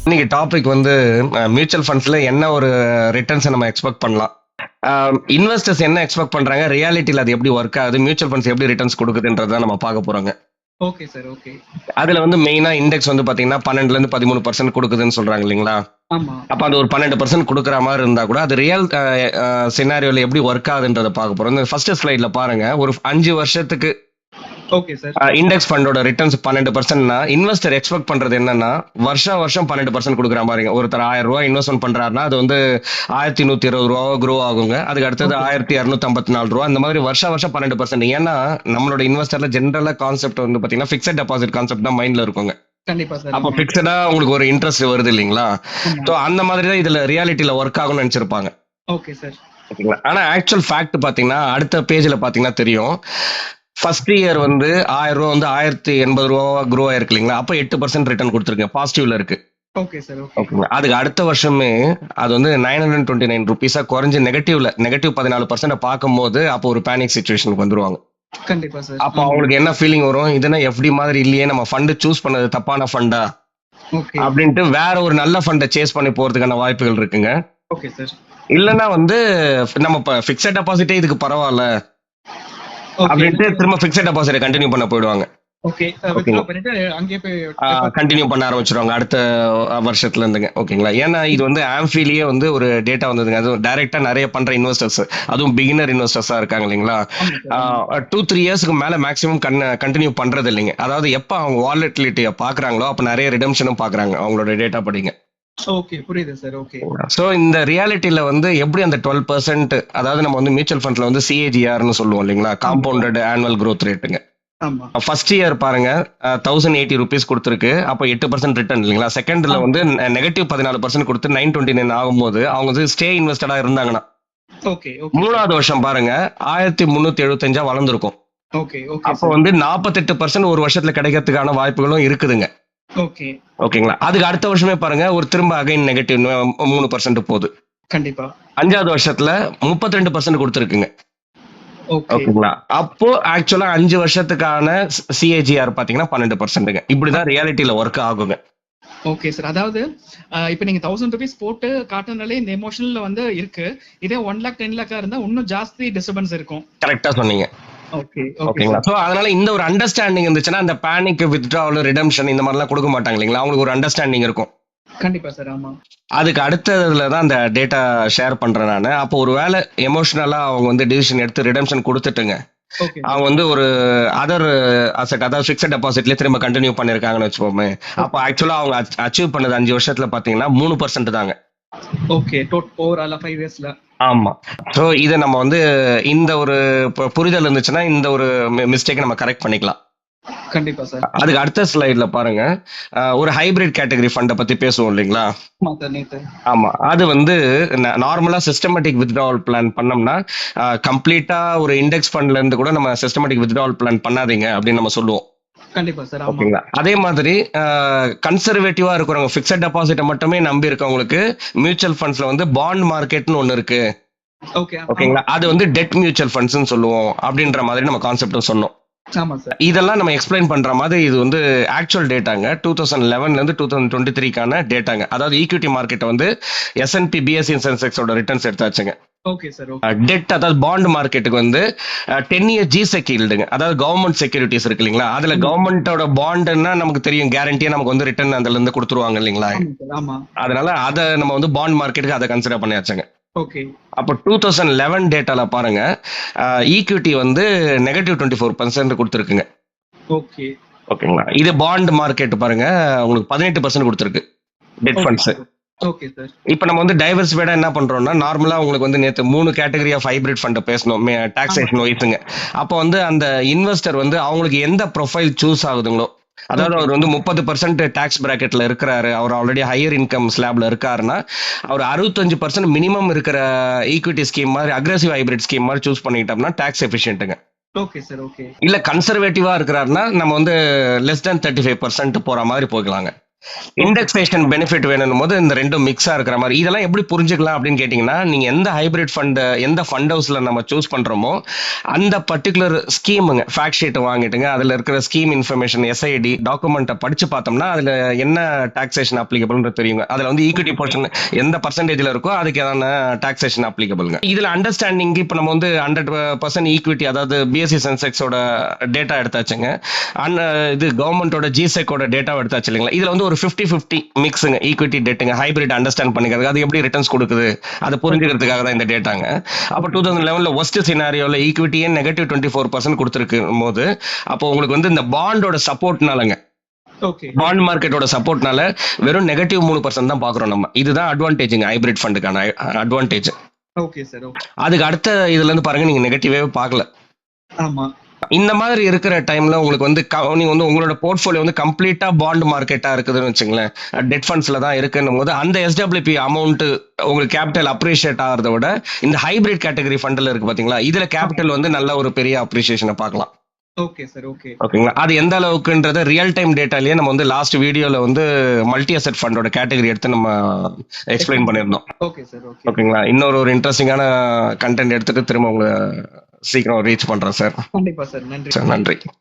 இன்னைக்கு டாபிக் வந்து மியூச்சுவல் ஃபண்ட்ஸ்ல என்ன ஒரு ரிட்டர்ன்ஸை நம்ம எக்ஸ்பெக்ட் பண்ணலாம். இன்வெஸ்டர்ஸ் என்ன எக்ஸ்பெக்ட் பண்றாங்க, ரியாலிட்டியில் அது எப்படி ஒர்க் ஆகுது, மியூச்சுவல் ஃபண்ட்ஸ் எப்படி ரிட்டர்ன்ஸ் கொடுக்குதுன்றதை நம்ம பார்க்க போறோங்க. Okay sir. ஓகே. அதுல வந்து மெயினா இண்டெக்ஸ் வந்து பாத்தீங்கன்னா 12% 13% கொடுக்குதுன்னு சொல்றாங்க இல்லைங்களா? ஆமா. அப்ப அது ஒரு 12% கொடுக்குற மாதிரி இருந்தா கூட அது ரியல் சினாரியோல எப்படி ஒர்க் ஆகுதுன்றதை பார்க்க போறோம். இந்த ஃபர்ஸ்ட் ஸ்லைட்ல பாருங்க, ஒரு 5 வருஷத்துக்கு ஓகே சார். இண்டெக்ஸ் ஃபண்டோட ரிட்டர்ன்ஸ் 12%னா இன்வெஸ்டர் எக்ஸ்பெக்ட் பண்றது என்னன்னா வருஷம் 12% கொடுக்குற மாதிரிங்க. ஒருத்தர் 1000 ரூபாய் இன்வெஸ்ட்மெண்ட் பண்றாருன்னா அது வந்து 1120 ரூபாவோ க்ரோ ஆகுங்க. அதுக்கு அடுத்தது 1254 ரூபா, இந்த மாதிரி வருஷம் 12%. ஏன்னா நம்மளோட இன்வெஸ்டர்ல ஜென்ரலா கான்செப்ட் வந்து பாத்தீங்கன்னா பிக்சட் டெபாசிட் கான்செப்ட் தான் மைண்ட்ல இருக்குங்க. கண்டிப்பா சார். அப்ப பிக்சடா உங்களுக்கு ஒரு இன்ட்ரெஸ்ட் வருது இல்லைங்களா? சோ அந்த மாதிரி தான் இதுல ரியாலிட்டியில ஒர்க் ஆகும்னு நினைச்சிருப்பாங்க. Okay sir. ஓகேங்களா? ஆனா ஆக்சுவல் ஃபேக்ட் பாத்தீங்கன்னா அடுத்த பேஜ்ல பாத்தீங்கன்னா தெரியும். ஃபர்ஸ்ட் இயர் வந்து 1000 ரூபா வந்து 1080 ரூபா க்ரோ ஆயிருக்கு இல்லைங்களா? அப்ப 8% ரிட்டர்ன் கொடுத்துருக்கு, பாசிட்டிவ்ல இருக்கு. Okay sir. ஓகேங்களா? அதுக்கு அடுத்த வருஷமே அது வந்து 929 ருபீஸா குறைஞ்சு நெகட்டிவ் 14% பார்க்கும்போது அப்போ ஒரு பேனிக் சிச்சுவேஷனுக்கு வந்துருவாங்க. கண்டிப்பா சார். அப்போ அவங்களுக்கு என்ன ஃபீலிங் வரும், இதுனா எஃப்டி மாதிரி இல்லையே, நம்ம ஃபண்ட் சூஸ் பண்ணது தப்பான ஃபண்டா ஓகே அப்படின்ட்டு வேற ஒரு நல்ல ஃபண்டை சேஸ் பண்ணி போறதுக்கான வாய்ப்புகள் இருக்குங்க. Okay sir. இல்லைன்னா வந்து நம்ம இப்போ ஃபிக்ஸட் டெபாசிட்டே இதுக்கு பரவாயில்ல அப்படின்ட்டு திரும்ப ஃபிக்ஸட் டெபாசிட்டை கண்டினியூ பண்ண போயிடுவாங்க. ஓகே. வித்ட்ரா பண்ணிட்டு அங்கேயே போய் கண்டினியூ பண்ண ஆரம்பிச்சிருவாங்க அடுத்த வருஷத்துல இருந்துங்க. ஓகேங்களா? ஏன்னா இது வந்து ஆம்ஃபிலேயே வந்து ஒரு டேட்டா வந்ததுங்க. அதுவும் டைரக்டா நிறைய பண்ற இன்வெஸ்டர்ஸ், அதுவும் பிகினர் இன்வெஸ்டர்ஸா இருக்காங்க இல்லைங்களா? 2-3 இயர்ஸ்க்கு மேல மேக்ஸிமம் கண்டினியூ பண்றது இல்லைங்க. அதாவது எப்ப அவங்க வாலட்டிலிட்டியை பாக்குறாங்களோ அப்ப நிறைய ரிடம்ஷனும் பாக்குறாங்க அவங்களோட டேட்டா படிங்க. ஓகே, புரியுது சார். ஓகே. சோ இந்த ரியாலிட்டியில வந்து எப்படி அந்த 12%, அதாவது நம்ம வந்து மியூச்சுவல் ஃபண்ட்ல வந்து CAGRன்னு சொல்லுவோம் இல்லைங்களா? காம்பவுண்டட் ஆனுவல் growth ரேட்டுங்க. ஆமா. ஃபர்ஸ்ட் இயர் பாருங்க 1080 ருபீஸ் கொடுத்துருக்கு, அப்போ 8% ரிட்டர்ன் இல்லைங்களா? செகண்ட்ல வந்து நெகட்டிவ் 14% கொடுத்து 929 ஆகும்போது அவங்க வந்து ஸ்டே இன்வெஸ்டடா இருந்தாங்கன்னா, ஓகே. மூணாவது வருஷம் பாருங்க 1375 வளர்ந்துருக்கும். ஓகே. ஓகே. அப்போ வந்து 48% ஒரு வருஷத்துல கிடைக்கிறதுக்கான வாய்ப்புகளும் இருக்குதுங்க. ஓகே. ஓகேங்களா? அதுக்கு அடுத்த வருஷமே பாருங்க ஒரு திரும்ப அகைன் நெகட்டிவ் 3% போகுது. கண்டிப்பா. 5வது வருஷத்துல 32% கொடுத்துருக்குங்க. ஓகே. ஓகேங்களா? அப்போ ஆக்சுவலா 5 வருஷத்துக்கான CAGR பாத்தீங்கன்னா 12%ங்க. இப்படிதான் ரியாலிட்டியில ஒர்க் ஆகுங்க. Okay sir. அதாவது இப்போ நீங்க 1000 ரூபீஸ் போட்டு காட்டுனாலே இந்த எமோஷனல்ல வந்து இருக்கு. இதே 1 lakh 10 lakh இருந்தா இன்னும் ஜாஸ்தி டிஸ்டர்பன்ஸ் இருக்கும். கரெக்டா சொன்னீங்க. ஓகே. ஓகேங்களா? சோ அதனால இந்த ஒரு அண்டர்ஸ்டாண்டிங் இருந்துச்சுன்னா அந்த பேனிக், வித்ட்ராவல், ரிடம்ஷன் இந்த மாதிரிலாம் கொடுக்க மாட்டாங்க இல்லைங்களா? அவங்களுக்கு ஒரு அண்டர்ஸ்டாண்டிங் இருக்கும். கண்டிப்பா சார். ஆமா. அதுக்கு அடுத்ததுல தான் அந்த டேட்டா ஷேர் பண்றேன் நானு. அப்போ ஒரு வேலை எமோஷனலா அவங்க வந்து டிசிஷன் எடுத்து ரிடம்ஷன் கொடுத்துட்டுங்க, ஓகே. அவங்க வந்து ஒரு அதர் அசெட், அதாவது ஃபிக்ஸட் டெபாசிட்லயே திரும்ப கண்டினியூ பண்ணிருக்காங்கன்னு வச்சுப்போமே. அப்போ ஆக்சுவலா அவங்க அச்சீவ் பண்ணது 5 வருஷத்துல பாத்தீங்கன்னா 3% தாங்க. ஓகே. ஓவராலா 5 இயர்ஸ்ல. ஆமா. சோ இத நம்ம வந்து இந்த ஒரு புரிதல் இருந்துச்சுன்னா இந்த ஒரு மிஸ்டேக் நம்ம கரெக்ட் பண்ணிக்கலாம். கண்டிப்பா சார். அதுக்கு அடுத்த ஸ்லைட்ல பாருங்க, ஒரு ஹைபிரிட் கேட்டகரி ஃபண்டை பத்தி பேசுவோம் இல்லைங்களா? ஆமா சார். நேத்து. ஆமா. அது வந்து நார்மலா சிஸ்டமேட்டிக் வித்ட்ராவல் பிளான் பண்ணோம்னா கம்ப்ளீட்டா ஒரு இண்டெக்ஸ் ஃபண்ட்ல இருந்து கூட நம்ம சிஸ்டமேட்டிக் வித்ட்ராவல் பிளான் பண்ணாதீங்க அப்படின்னு நம்ம சொல்லுவோம். கண்டிப்பா சார். ஆமா. ஓகேங்களா? அதே மாதிரி கன்சர்வேட்டிவா இருக்கிறவங்க, ஃபிக்ஸட் டெபாசிட்டை மட்டுமே நம்பி இருக்கவங்களுக்கு மியூச்சுவல் ஃபண்ட்ஸ்ல வந்து பாண்ட் மார்க்கெட்னு ஒன்னு இருக்கு. ஓகே. ஓகேங்களா? அது வந்து டெட் மியூச்சுவல் ஃபண்ட்ஸ்னு சொல்லுவோம் அப்படின்ற மாதிரி நம்ம கான்செப்டும் சொன்னோம். ஆமா சார். இதெல்லாம் நம்ம எக்ஸ்பிளைன் பண்ற மாதிரி இது வந்து ஆக்சுவல் டேட்டாங்க. 2011ல இருந்து 2023க்கான டேட்டாங்க. அதாவது ஈக்விட்டி மார்க்கெட் வந்து S&P BSE சென்செக்ஸோட ரிட்டர்ன்ஸ் எடுத்தாச்சுங்க. Okay sir. டெட், அதாவது பாண்ட் மார்க்கெட்டுக்கு வந்து 10 இயர் G-Sec ஈல்டுங்க. அதாவது கவர்மெண்ட் செக்யூரிட்டிஸ் இருக்கு இல்லைங்களா? அதுல கவர்மெண்டோட பாண்ட்னா நமக்கு தெரியும், கேரண்டியா நமக்கு வந்து ரிட்டர்ன் அதுல இருந்து கொடுத்துருவாங்க இல்லைங்களா? ஆமா. அதனால அதை நம்ம வந்து பாண்ட் மார்க்கெட்டுக்கு அதை கன்சிடர் பண்ணியாச்சுங்க. ஓகே. அப்போ 2011 டேட்டால பாருங்க ஈக்விட்டி வந்து நெகட்டிவ் 24% கொடுத்துருக்குங்க. ஓகே. ஓகேங்களா? இது பாண்ட் மார்க்கெட் பாருங்க உங்களுக்கு 18% கொடுத்துருக்கு டெட் ஃபண்ட்ஸ். Okay sir. இப்போ நம்ம வந்து டைவர்சிஃபைடா என்ன பண்றோம்னா, நார்மலா உங்களுக்கு வந்து நேத்து 3 கேட்டகரி ஆஃப் ஹைபிரிட் ஃபண்ட் பேசணும் டாக்ஸேஷன் வைஸ்ங்க. அப்போ வந்து அந்த இன்வெஸ்டர் வந்து அவங்களுக்கு எந்த ப்ரொஃபைல் சூஸ் ஆகுதுங்களோ, அதாவது அவர் வந்து 30% டாக்ஸ் பிராக்கெட்ல இருக்கிறாரு, அவர் ஆல்ரெடி ஹையர் இன்கம் ஸ்லாப்ல இருக்காருன்னா அவர் 65% மினிமம் இருக்கிற ஈக்விட்டி ஸ்கீம் மாதிரி அக்ரெசிவ் ஹைபிரிட் ஸ்கீம் மாதிரி சூஸ் பண்ணிட்டோம்னா டாக்ஸ் எஃபிஷியன்ட்டுங்க. Okay sir. ஓகே. இல்ல கன்சர்வேட்டிவா இருக்கிறாருன்னா நம்ம வந்து லெஸ் தென் 35% போற மாதிரி போகலாங்க. இண்டெக்ஸேஷன் பெனிஃபிட் வேணும் போது இந்த ரெண்டும் மிக்ஸா இருக்கிற மாதிரி இதெல்லாம் எப்படி புரிஞ்சுக்கலாம் அப்படின்னு கேட்டீங்கன்னா, நீங்க எந்த ஹைபிரிட் ஃபண்ட் எந்த ஃபண்ட் ஹவுஸ்ல நம்ம சூஸ் பண்றோமோ அந்த பர்டிகுலர் ஸ்கீமுங்க ஃபேக்ட் ஷீட் வாங்கிட்டுங்க அதுல இருக்கிற ஸ்கீம் இன்ஃபர்மேஷன் எஸ்ஐடி டாக்குமெண்ட்டை படிச்சு பார்த்தோம்னா அதுல என்ன டாக்ஸேஷன் அப்ளிகபிள்னு தெரியுங்க. அதுல வந்து ஈக்விட்டி போர்ஷன் எந்த பர்சன்டேஜ்ல இருக்கோ அதுக்கான டாக்ஸேஷன் அப்ளிகபிள்ங்க. இதுல அண்டர்ஸ்டாண்டிங் இப்போ நம்ம வந்து 100% ஈக்விட்டி அதாவது பிஎஸ்சி சென்செக்ஸோட டேட்டா எடுத்தாச்சுங்க. இது கவர்மெண்டோட ஜிசெக்கோட டேட்டா எடுத்தாச்சு இல்லைங்களா. இதுல வந்து ஒரு 50-50 மிக்ஸுங்க ஈக்விட்டி டெட்டுங்க ஹைபிரிட் அண்டர்ஸ்டாண்ட் பண்ணிக்கிறது அது எப்படி ரிட்டர்ன்ஸ் கொடுக்குது அதை புரிஞ்சுக்கிறதுக்காக தான் இந்த டேட்டாங்க. அப்போ 2011 ஒஸ்ட் சினாரியோல ஈக்விட்டியே -24% கொடுத்துருக்கும் போது அப்போ உங்களுக்கு வந்து இந்த பாண்டோட சப்போர்ட்னாலங்க பாண்ட் மார்க்கெட்டோட சப்போர்ட்னால வெறும் -3% தான் பாக்குறோம் நம்ம. இதுதான் அட்வான்டேஜ்ங்க ஹைபிரிட் ஃபண்டுக்கான அட்வான்டேஜ். Okay sir. அதுக்கு அடுத்த இதுல இருந்து பாருங்க நீங்க நெகட்டிவே பார்க்கல. ஆமா. இந்த மாதிரி இருக்கிற டைம்ல உங்களுக்கு வந்து நீங்க வந்து உங்களோட போர்ட்ஃபோலியோ வந்து கம்ப்ளீட்டா பாண்ட் மார்க்கெட்டா இருக்குதுன்னு வச்சுங்களேன், டெட் ஃபண்ட்ஸ்ல தான் இருக்குன்னும் போது அந்த எஸ்டபிள்யூபி அமௌண்ட் உங்களுக்கு கேபிட்டல் அப்ரிஷியேட் ஆகிறத விட இந்த ஹைபிரிட் கேட்டகரி ஃபண்ட்ல இருக்கு பாத்தீங்களா, இதுல கேபிட்டல் வந்து நல்ல ஒரு பெரிய அப்ரிஷியேஷனை பார்க்கலாம். Okay sir. ஓகேங்களா. அது எந்த அளவுக்குன்றத ரியல் டைம் டேட்டாலயே நம்ம வந்து லாஸ்ட் வீடியோல வந்து மல்டி அசெட் ஃபண்டோட கேட்டகரி எடுத்து நம்ம எக்ஸ்பிளைன் பண்ணியிருந்தோம். Okay sir. ஓகேங்களா. இன்னொரு இன்ட்ரெஸ்டிங்கான கண்டென்ட் எடுத்துட்டு திரும்ப உங்களை சீக்கிரம் ரீச் பண்றேன் சார். கண்டிப்பா சார். நன்றி சார். நன்றி.